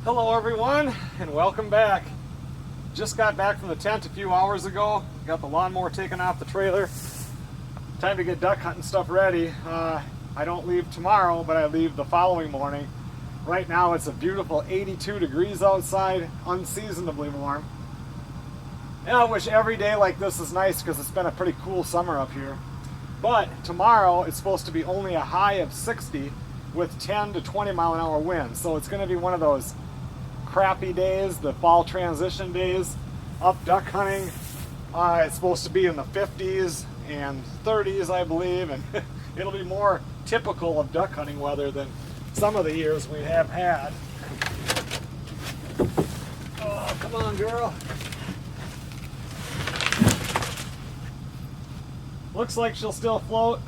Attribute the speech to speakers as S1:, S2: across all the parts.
S1: Hello everyone, and welcome back. Just got back from the tent a few hours ago. Got the lawnmower taken off the trailer. Time to get duck hunting stuff ready. I don't leave tomorrow, but I leave the following morning. Right now it's a beautiful 82 degrees outside, unseasonably warm. And I wish every day like this is nice because it's been a pretty cool summer up here. But tomorrow it's supposed to be only a high of 60 with 10 to 20 mile an hour winds. So it's going to be one of those crappy days, the fall transition days, up duck hunting. It's supposed to be in the 50s and 30s, I believe, and it'll be more typical of duck hunting weather than some of the years we have had. Oh, come on, girl. Looks like she'll still float.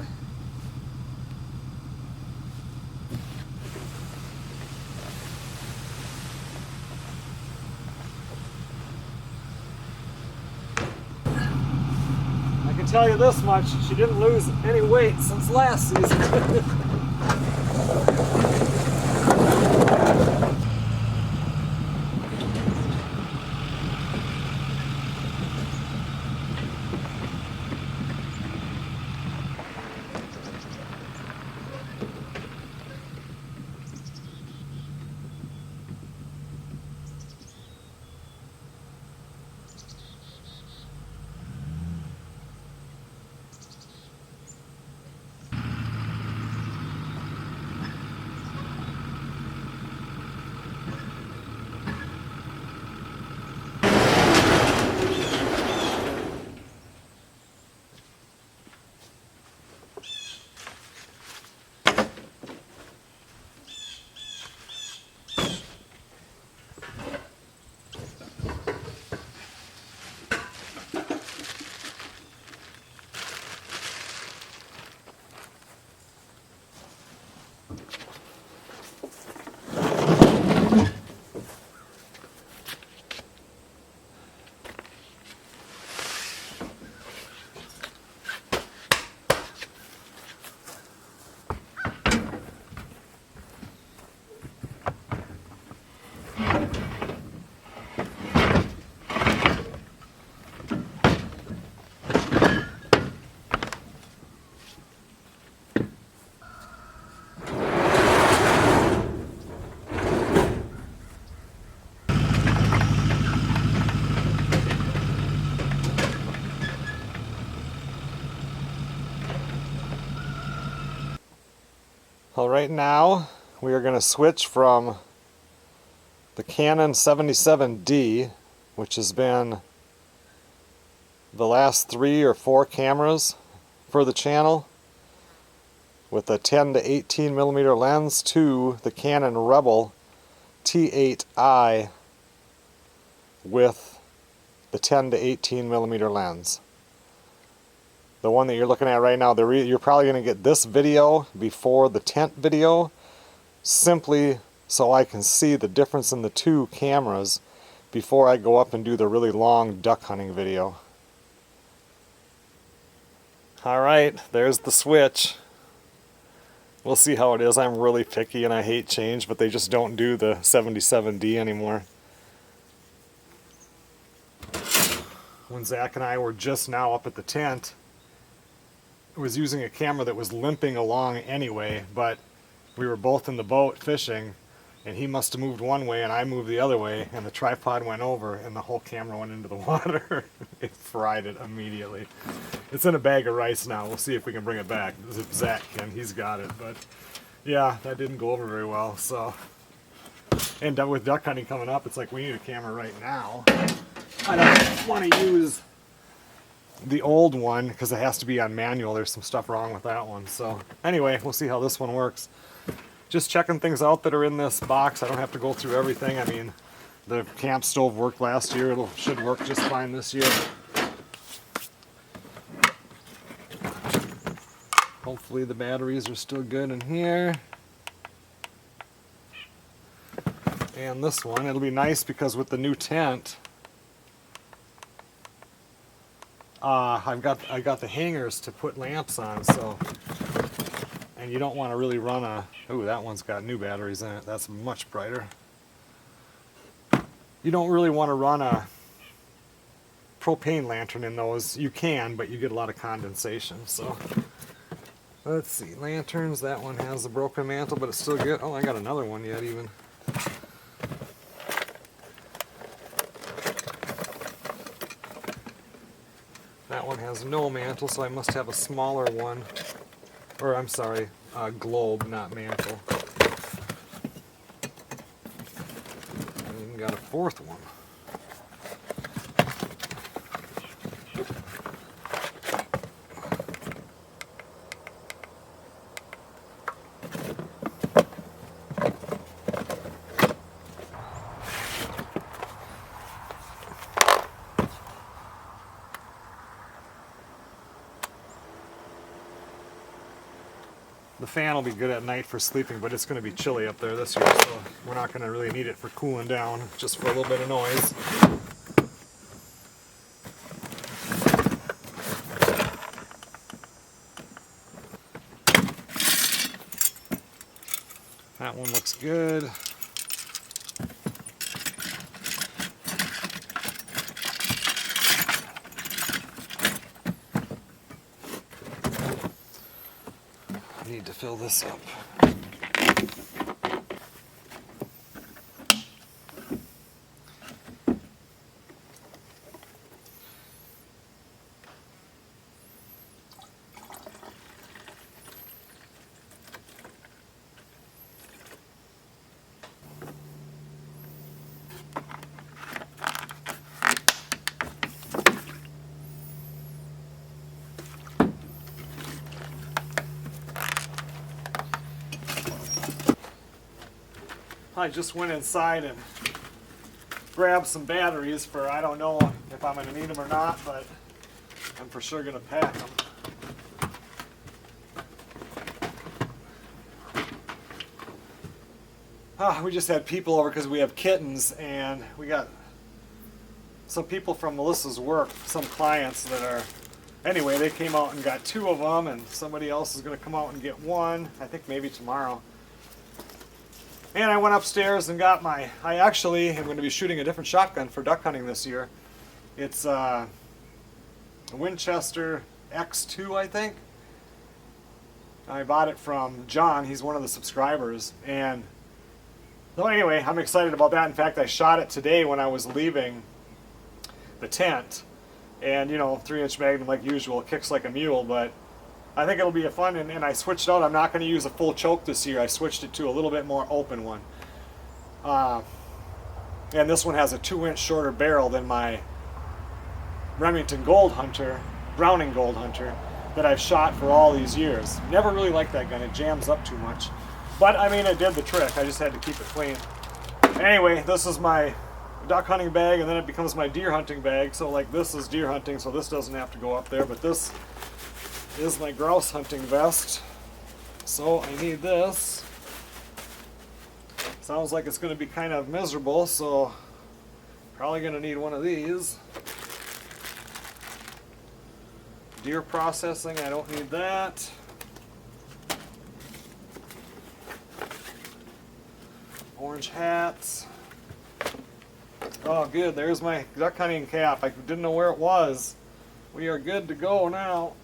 S1: I can tell you this much, she didn't lose any weight since last season. Well, right now we are going to switch from the Canon 77D, which has been the last 3 or 4 cameras for the channel, with a 10 to 18 millimeter lens, to the Canon Rebel T8i with the 10 to 18 millimeter lens. The one that you're looking at right now, you're probably going to get this video before the tent video, simply so I can see the difference in the two cameras before I go up and do the really long duck hunting video. Alright, there's the switch. We'll see how it is. I'm really picky and I hate change, but they just don't do the 77D anymore. When Zach and I were just now up at the tent, was using a camera that was limping along anyway, but we were both in the boat fishing, and he must have moved one way and I moved the other way, and the tripod went over and the whole camera went into the water. It fried it immediately. It's in a bag of rice now. We'll see if we can bring it back. If Zach can, he's got it, but yeah, that didn't go over very well. So, and with duck hunting coming up, it's like we need a camera right now. I don't want to use the old one because it has to be on manual. There's some stuff wrong with that one. So anyway, we'll see how this one works. Just checking things out that are in this box. I don't have to go through everything. I mean, the camp stove worked last year. It should work just fine this year. Hopefully the batteries are still good in here. And this one, it'll be nice because with the new tent, I got the hangers to put lamps on, so, and you don't want to really run a, ooh, that one's got new batteries in it. That's much brighter. you don't really want to run a propane lantern in those. You can, but you get a lot of condensation. So let's see, lanterns, that one has a broken mantle, but it's still good. Oh, I got another one yet even. That one has no mantle, so I must have a smaller one. Or I'm sorry, globe, not mantle. I even got a fourth one. The fan will be good at night for sleeping, but it's going to be chilly up there this year, so we're not going to really need it for cooling down, just for a little bit of noise. That one looks good. Need to fill this up. I just went inside and grabbed some batteries for, I don't know if I'm going to need them or not, but I'm for sure going to pack them. We just had people over because we have kittens, and we got some people from Melissa's work, some clients that are, anyway, they came out and got 2 of them, and somebody else is going to come out and get 1, I think maybe tomorrow. And I went upstairs and got I actually am going to be shooting a different shotgun for duck hunting this year. It's a Winchester X2, I think. I bought it from John, he's one of the subscribers. And so anyway, I'm excited about that. In fact, I shot it today when I was leaving the tent. And, you know, 3-inch Magnum like usual, kicks like a mule, but I think it'll be a fun, and I switched out. I'm not going to use a full choke this year. I switched it to a little bit more open one. And this one has a 2-inch shorter barrel than my Remington Gold Hunter, Browning Gold Hunter, that I've shot for all these years. Never really liked that gun. It jams up too much. But, I mean, it did the trick. I just had to keep it clean. Anyway, this is my duck hunting bag, and then it becomes my deer hunting bag. So, like, this is deer hunting, so this doesn't have to go up there. But this is my grouse hunting vest, so I need this. Sounds like it's going to be kind of miserable, so probably going to need one of these. Deer processing, I don't need that. Orange hats. Oh good, there's my duck hunting cap. I didn't know where it was. We are good to go now.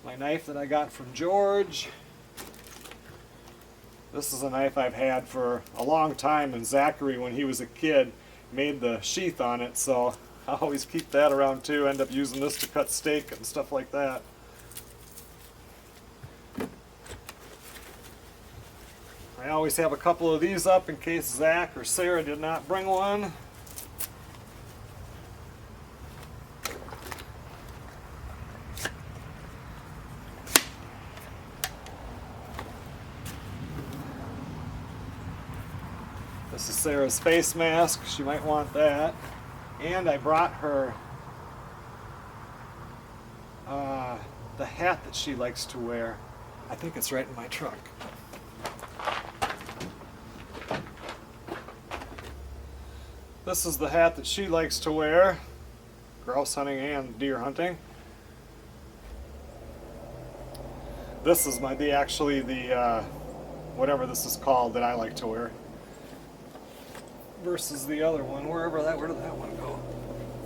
S1: My knife that I got from George. This is a knife I've had for a long time, and Zachary, when he was a kid, made the sheath on it, so I always keep that around too. End up using this to cut steak and stuff like that. I always have a couple of these up in case Zach or Sarah did not bring one. This is Sarah's face mask. She might want that. And I brought her the hat that she likes to wear. I think it's right in my truck. This is the hat that she likes to wear, grouse hunting and deer hunting. This is actually the whatever this is called that I like to wear. versus the other one. Where did that one go?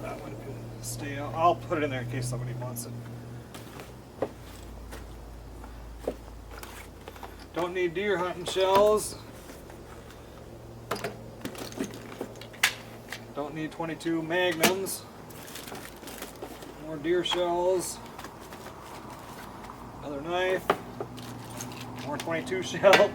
S1: That one can stay out. I'll put it in there in case somebody wants it. Don't need deer hunting shells. Don't need 22 magnums. More deer shells. Another knife. More 22 shells.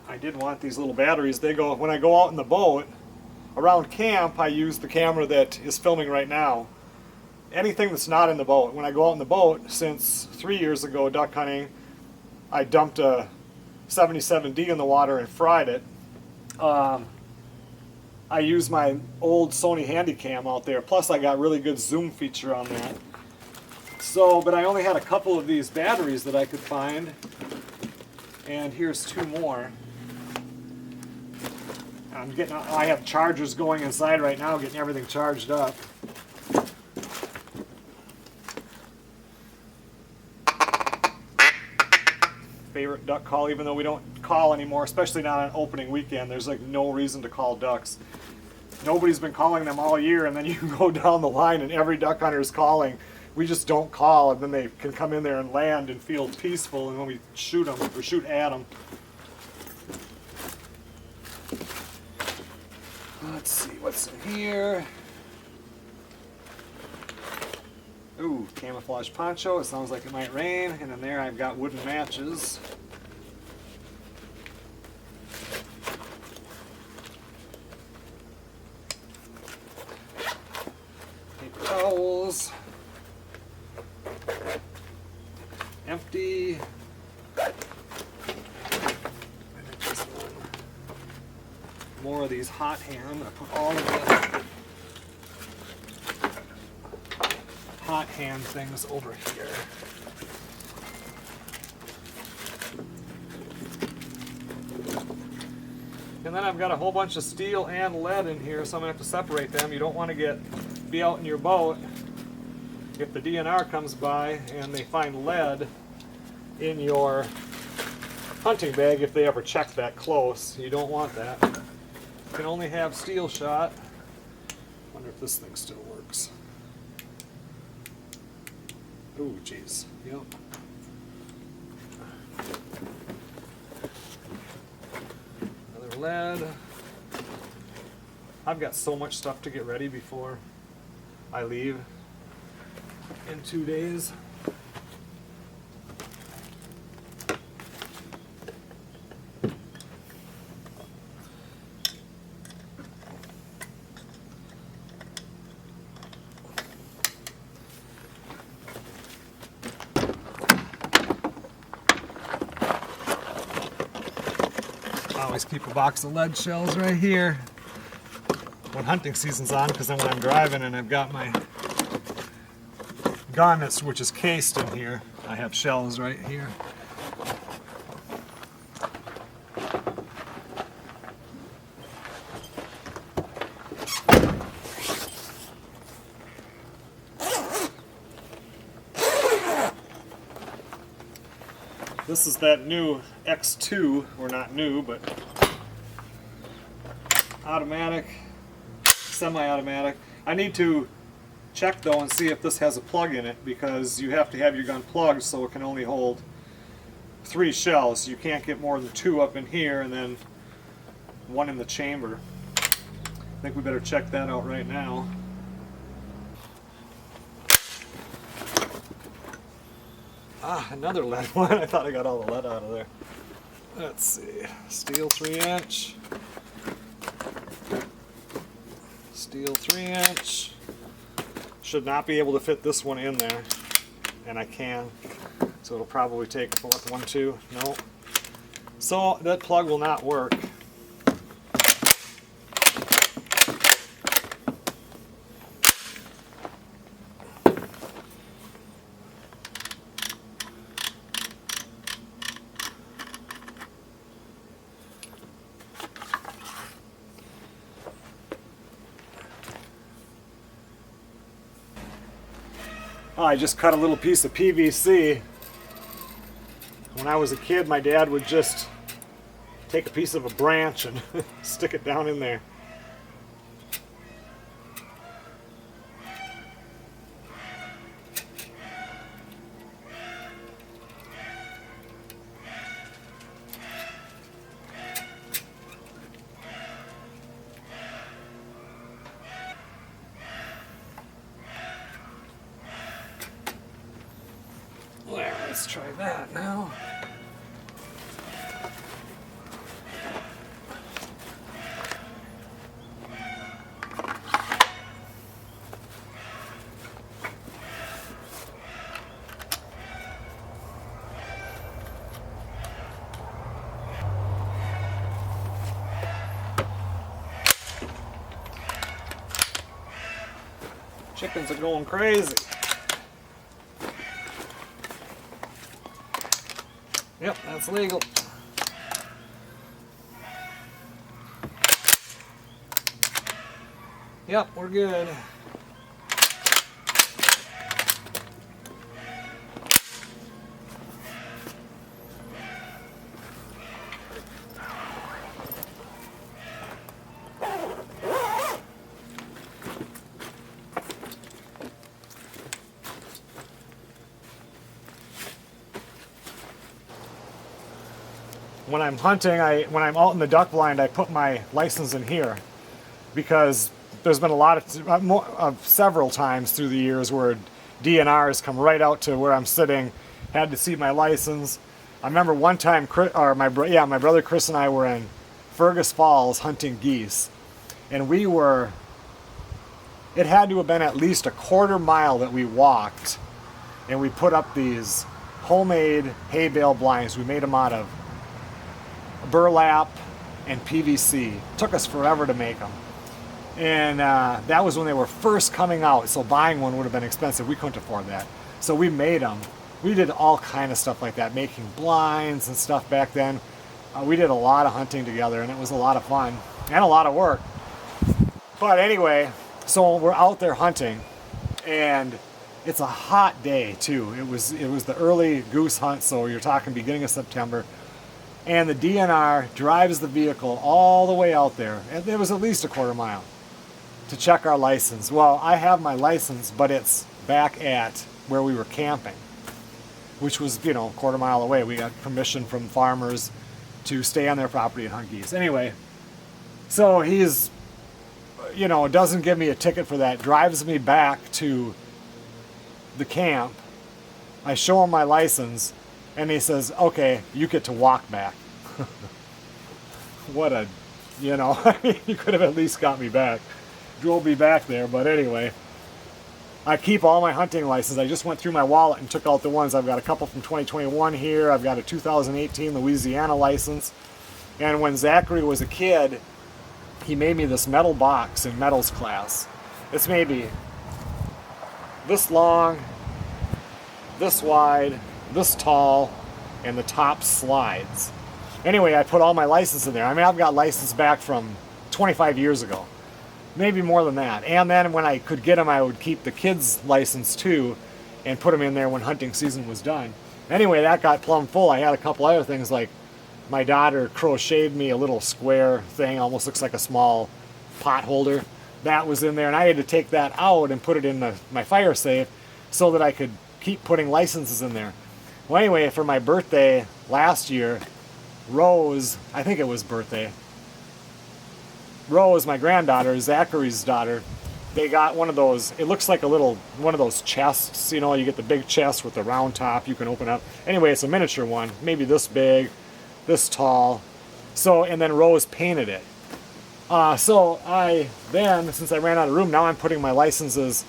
S1: I did want these little batteries. They go, when I go out in the boat, around camp, I use the camera that is filming right now. Anything that's not in the boat. When I go out in the boat, since 3 years ago duck hunting, I dumped a 77D in the water and fried it. I use my old Sony Handycam out there. Plus I got really good zoom feature on that. So, but I only had a couple of these batteries that I could find. And here's 2 more. I have chargers going inside right now, getting everything charged up. Favorite duck call, even though we don't call anymore, especially not on opening weekend. There's like no reason to call ducks. Nobody's been calling them all year, and then you go down the line and every duck hunter is calling. We just don't call, and then they can come in there and land and feel peaceful, and when we shoot them or shoot at them. Let's see what's in here. Ooh, camouflage poncho. It sounds like it might rain. And in there I've got wooden matches. Paper towels. Empty. More of these hot hand. I'm going to put all of the hot hand things over here. And then I've got a whole bunch of steel and lead in here, so I'm going to have to separate them. You don't want to be out in your boat if the DNR comes by and they find lead in your hunting bag if they ever check that close. You don't want that. You can only have steel shot. Wonder if this thing still works. Ooh, geez. Yep. Another lead. I've got so much stuff to get ready before I leave in 2 days. I always keep a box of lead shells right here when hunting season's on, because then when I'm driving and I've got my gun which is cased in here, I have shells right here. This is that new X2, or not new, but automatic, semi-automatic. I need to check though and see if this has a plug in it, because you have to have your gun plugged so it can only hold 3 shells. You can't get more than 2 up in here and then 1 in the chamber. I think we better check that out right now. Ah, another lead one. I thought I got all the lead out of there. Let's see. Steel 3-inch. Steel 3-inch. Should not be able to fit this one in there. And I can. So it'll probably take, what, 1, 2? No. So that plug will not work. Oh, I just cut a little piece of PVC. When I was a kid, my dad would just take a piece of a branch and stick it down in there. Well, let's try that now. Chickens are going crazy. Yep, that's legal. Yep, we're good. When I'm hunting, when I'm out in the duck blind, I put my license in here because there's been a lot of several times through the years where DNRs come right out to where I'm sitting, had to see my license. I remember one time, my brother Chris and I were in Fergus Falls hunting geese, and it had to have been at least a quarter mile that we walked, and we put up these homemade hay bale blinds. We made them out of burlap and PVC. It took us forever to make them. And that was when they were first coming out, so buying one would have been expensive. We couldn't afford that. So we made them. We did all kind of stuff like that, making blinds and stuff back then. We did a lot of hunting together, and it was a lot of fun and a lot of work. But anyway, so we're out there hunting, and it's a hot day too. It was the early goose hunt, so you're talking beginning of September. And the DNR drives the vehicle all the way out there, and it was at least a quarter mile, to check our license. Well, I have my license, but it's back at where we were camping, which was, a quarter mile away. We got permission from farmers to stay on their property and hunt geese. Anyway, so he's, doesn't give me a ticket for that, drives me back to the camp. I show him my license, and he says, okay, you get to walk back. What a, you could have at least got me back. Drove me back there, but anyway. I keep all my hunting licenses. I just went through my wallet and took out the ones. I've got a couple from 2021 here. I've got a 2018 Louisiana license. And when Zachary was a kid, he made me this metal box in metals class. It's maybe this long, this wide, this tall, and the top slides. Anyway, I put all my license in there. I mean, I've got license back from 25 years ago, maybe more than that. And then when I could get them, I would keep the kids' license too and put them in there when hunting season was done. Anyway, that got plumb full. I had a couple other things, like my daughter crocheted me a little square thing, almost looks like a small pot holder. That was in there, and I had to take that out and put it in my fire safe so that I could keep putting licenses in there. Well, anyway, for my birthday last year, Rose, I think it was birthday, Rose, my granddaughter, Zachary's daughter, they got one of those, it looks like one of those chests, you get the big chest with the round top you can open up. Anyway, it's a miniature one, maybe this big, this tall. So, and then Rose painted it. So since I ran out of room, now I'm putting my licenses,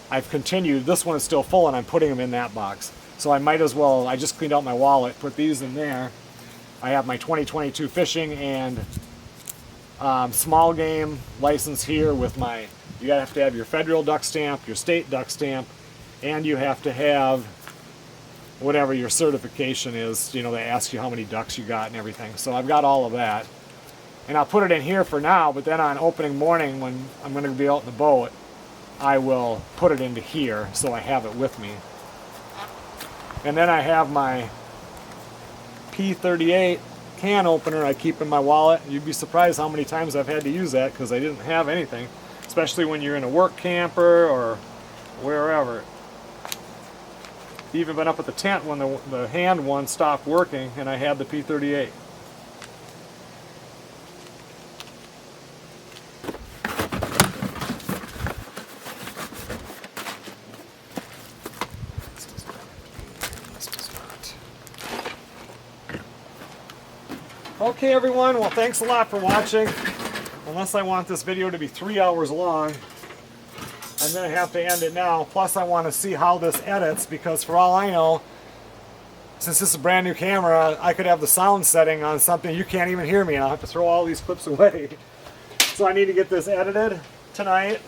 S1: I've continued, this one is still full, and I'm putting them in that box. So I might as well, I just cleaned out my wallet, put these in there. I have my 2022 fishing and small game license here with you have to have your federal duck stamp, your state duck stamp, and you have to have whatever your certification is. They ask you how many ducks you got and everything. So I've got all of that. And I'll put it in here for now, but then on opening morning when I'm going to be out in the boat, I will put it into here so I have it with me. And then I have my P38 can opener I keep in my wallet. You'd be surprised how many times I've had to use that because I didn't have anything, especially when you're in a work camper or wherever. Even been up at the tent when the hand one stopped working and I had the P38. Okay everyone, well thanks a lot for watching. Unless I want this video to be 3 hours long, I'm going to have to end it now. Plus I want to see how this edits, because for all I know, since this is a brand new camera, I could have the sound setting on something you can't even hear me and I'll have to throw all these clips away. So I need to get this edited tonight.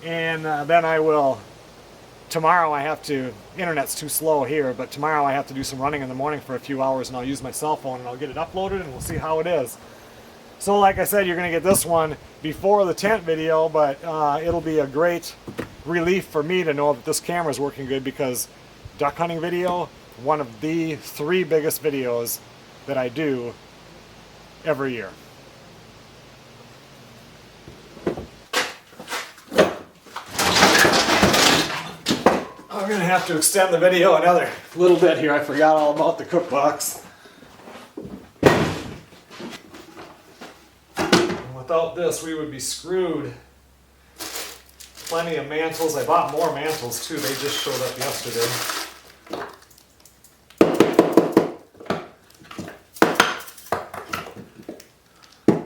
S1: And then I will, tomorrow I have to, internet's too slow here, but tomorrow I have to do some running in the morning for a few hours and I'll use my cell phone and I'll get it uploaded and we'll see how it is. So like I said, you're going to get this one before the tent video, but it'll be a great relief for me to know that this camera is working good, because duck hunting video, one of the 3 biggest videos that I do every year. I'm going to have to extend the video another little bit here. I forgot all about the cook box. Without this, we would be screwed. Plenty of mantles. I bought more mantles too. They just showed up yesterday.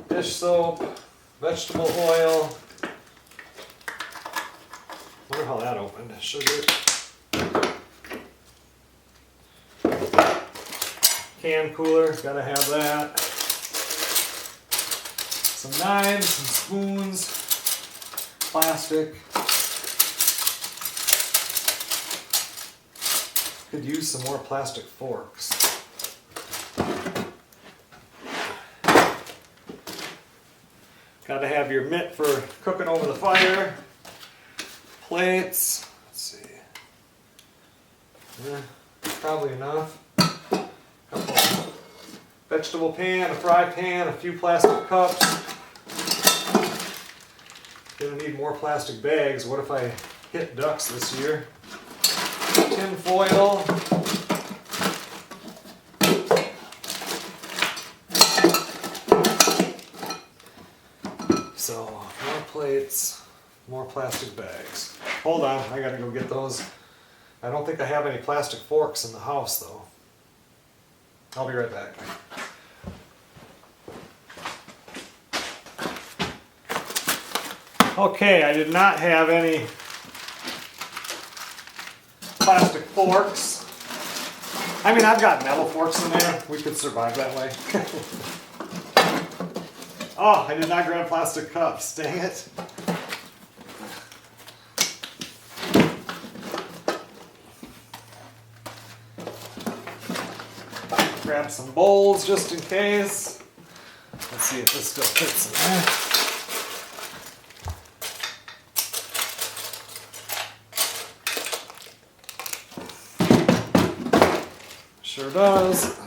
S1: Dish soap, vegetable oil. Wonder how that opened. Sugar. Can cooler, gotta have that. Some knives, some spoons, plastic. Could use some more plastic forks. Gotta have your mitt for cooking over the fire. Plates, let's see. Yeah, probably enough. Couple vegetable pan, a fry pan, a few plastic cups. Gonna need more plastic bags. What if I hit ducks this year? Tin foil. So, more plates, more plastic bags. Hold on, I gotta go get those. I don't think I have any plastic forks in the house though. I'll be right back. Okay, I did not have any plastic forks. I mean, I've got metal forks in there. We could survive that way. Oh, I did not grab plastic cups. Dang it. Grab some bowls just in case. Let's see if this still fits in there. Sure does.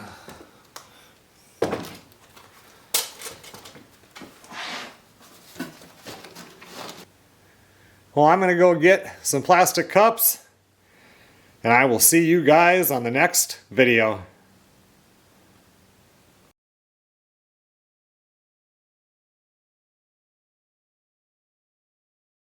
S1: Well, I'm going to go get some plastic cups, and I will see you guys on the next video.